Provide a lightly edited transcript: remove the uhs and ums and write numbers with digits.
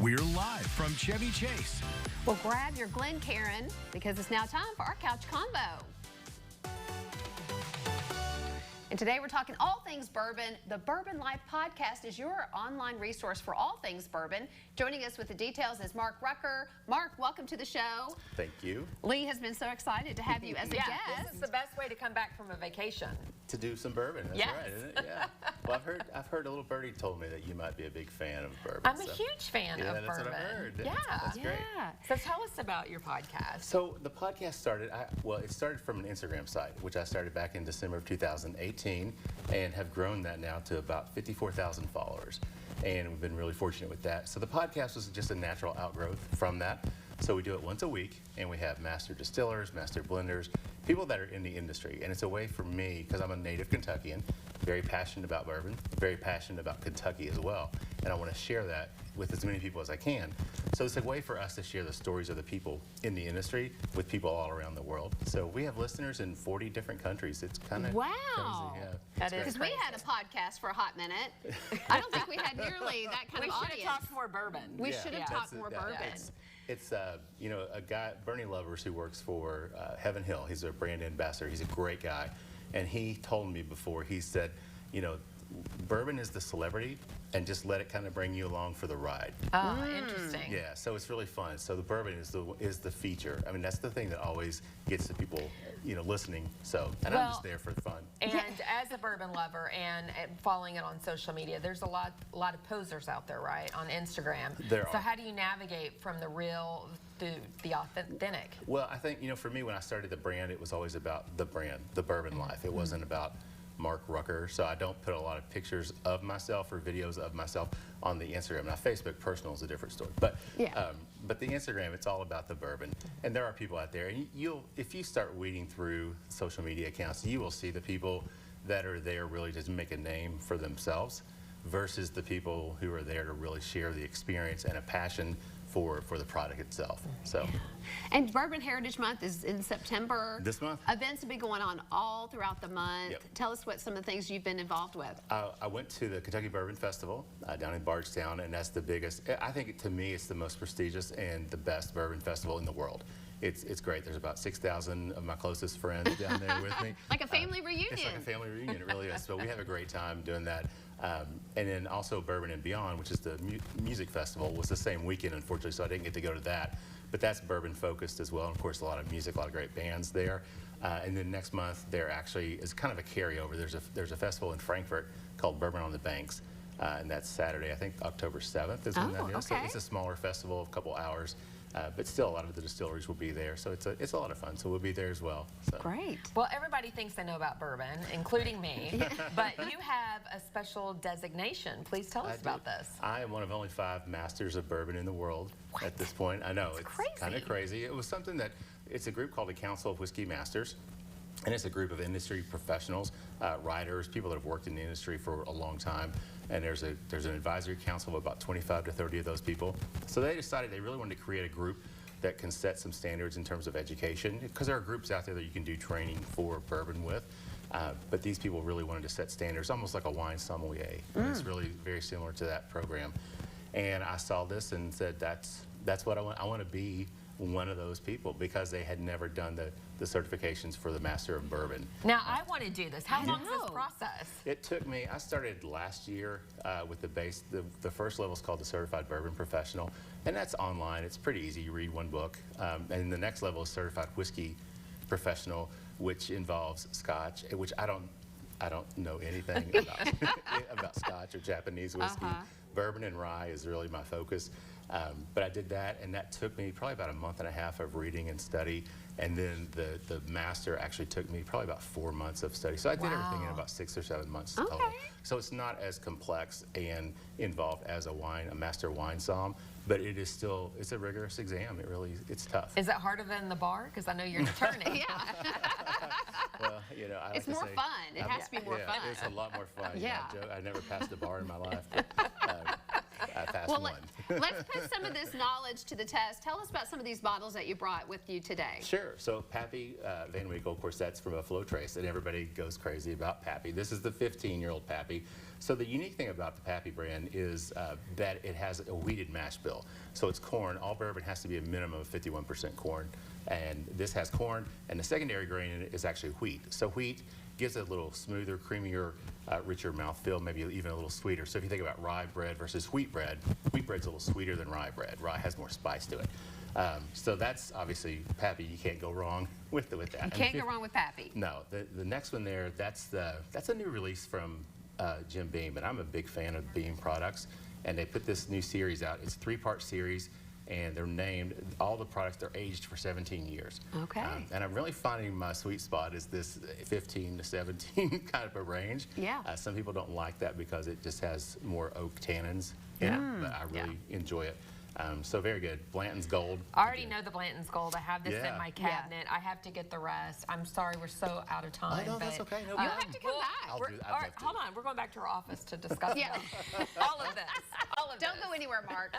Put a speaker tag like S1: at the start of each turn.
S1: We're live from Chevy Chase.
S2: Well, grab your Glencairn because it's now time for our Couch Combo. And today we're talking all things bourbon. The Bourbon Life podcast is your online resource for all things bourbon. Joining us with the details is Mark Rucker. Mark, welcome to the show.
S3: Thank you.
S2: Lee has been so excited to have you as a guest.
S4: This is the best way to come back from a vacation.
S3: To do some bourbon, that's right, isn't it? Yeah. Well, I've heard a little birdie told me that you might be a big fan of bourbon.
S4: I'm a huge fan of
S3: that's
S4: bourbon.
S3: What I've heard.
S4: Yeah.
S3: That's great.
S4: So tell us about your podcast.
S3: So the podcast started, it started from an Instagram site, which I started back in December of 2018, and have grown that now to about 54,000 followers. And we've been really fortunate with that. So the podcast was just a natural outgrowth from that. So we do it once a week, and we have master distillers, master blenders, people that are in the industry. And it's a way for me, because I'm a native Kentuckian, very passionate about bourbon, very passionate about Kentucky as well. And I want to share that with as many people as I can. So it's a way for us to share the stories of the people in the industry with people all around the world. So we have listeners in 40 different countries. It's kind of crazy. Yeah,
S4: that is
S2: because we had a podcast for a hot minute. I don't think we had nearly that kind of audience.
S4: We should have talked more bourbon.
S2: We should have talked more bourbon.
S3: It's you know, a guy, Bernie Lovers, who works for Heaven Hill. He's a brand ambassador. He's a great guy. And he told me before, he said, you know, bourbon is the celebrity, and just let it kind of bring you along for the ride.
S4: Oh, interesting.
S3: Yeah, so it's really fun. So the bourbon is the feature. I mean, that's the thing that always gets the people, you know, listening. So, and I'm just there for the fun.
S4: And as a bourbon lover and following it on social media, there's a lot of posers out there, right, on Instagram.
S3: There are.
S4: So how do you navigate from the real to the authentic?
S3: Well, I think, you know, for me, when I started the brand, it was always about the brand, the Bourbon Life. It wasn't about Mark Rucker, so I don't put a lot of pictures of myself or videos of myself on the Instagram. Now, Facebook personal is a different story, but the Instagram, it's all about the bourbon. And there are people out there, and if you start weeding through social media accounts, you will see the people that are there really just to make a name for themselves versus the people who are there to really share the experience and a passion for the product itself. So,
S2: and Bourbon Heritage Month is in September.
S3: This month.
S2: Events will be going on all throughout the month.
S3: Yep.
S2: Tell us what some of the things you've been involved with.
S3: I went to the Kentucky Bourbon Festival down in Bardstown, and that's the biggest. I think to me it's the most prestigious and the best bourbon festival in the world. It's great. There's about 6,000 of my closest friends down there with me.
S2: Like a family reunion.
S3: It's like a family reunion. It really is. So we have a great time doing that. And then also Bourbon and Beyond, which is the music festival, was the same weekend, unfortunately, so I didn't get to go to that. But that's bourbon focused as well. And of course, a lot of music, a lot of great bands there. And then next month, there actually is kind of a carryover. There's a festival in Frankfurt called Bourbon on the Banks. And that's Saturday, I think October 7th is when that is. So it's a smaller festival, a couple hours. But still, a lot of the distilleries will be there, so it's a lot of fun. So we'll be there as well. So.
S2: Great.
S4: Well, everybody thinks they know about bourbon, including me, but you have a special designation. Please tell us about this.
S3: I am one of only 5 masters of bourbon in the world at this point. I know, it's kind of crazy. It was something that, it's a group called the Council of Whiskey Masters. And it's a group of industry professionals, writers, people that have worked in the industry for a long time. And there's an advisory council of about 25 to 30 of those people. So they decided they really wanted to create a group that can set some standards in terms of education, because there are groups out there that you can do training for bourbon with. But these people really wanted to set standards, almost like a wine sommelier. And it's really very similar to that program. And I saw this and said, that's what I want. I want to be one of those people, because they had never done the certifications for the Master of Bourbon.
S4: Now, I want to do this. How long is this process?
S3: It took me, I started last year with the base. The first level is called the Certified Bourbon Professional, and that's online. It's pretty easy. You read one book. And the next level is Certified Whiskey Professional, which involves Scotch, which I don't know anything about Scotch or Japanese whiskey. Bourbon and rye is really my focus. But I did that, and that took me probably about a month and a half of reading and study. And then the master actually took me probably about 4 months of study. So I did everything in about 6 or 7 months total. So it's not as complex and involved as a master wine somm, but it is still, it's a rigorous exam. It's tough.
S4: Is that harder than the bar? Because I know you're an attorney.
S3: Well, you know, I
S2: it's
S3: like
S2: more
S3: to say,
S2: fun. It has to be more fun.
S3: It's a lot more fun.
S2: Yeah.
S3: I never passed a bar in my life. past
S2: Well,
S3: one.
S2: let's put some of this knowledge to the test. Tell us about some of these bottles that you brought with you today.
S3: Sure. So Pappy Van Winkle, of course, that's from a Flow Trace, and everybody goes crazy about Pappy. This is the 15-year-old Pappy. So the unique thing about the Pappy brand is that it has a wheated mash bill. So it's corn. All bourbon has to be a minimum of 51% corn, and this has corn, and the secondary grain in it is actually wheat. So wheat gives it a little smoother, creamier, richer mouthfeel, maybe even a little sweeter. So if you think about rye bread versus wheat bread's a little sweeter than rye bread. Rye has more spice to it. So that's obviously Pappy. You can't go wrong with that.
S2: You can't go wrong with Pappy.
S3: No. The next one there, that's a new release from Jim Beam, and I'm a big fan of Beam products. And they put this new series out. It's a 3-part series, and they're named, all the products, they're aged for 17 years.
S2: Okay.
S3: And I'm really finding my sweet spot is this 15 to 17 kind of a range.
S2: Yeah.
S3: Some people don't like that because it just has more oak tannins in it, but I really enjoy it. So very good. Blanton's Gold.
S4: I already know the Blanton's Gold. I have this
S3: Yeah.
S4: in my cabinet. I have to get the rest. I'm sorry, we're so out of time.
S3: I know, that's okay. No
S2: You
S3: problem.
S2: have to come back.
S3: I'd
S4: All right,
S3: love to.
S4: hold on. We're going back to our office to discuss
S2: Yeah.
S4: all of this. All of
S2: Don't
S4: this.
S2: go anywhere, Mark.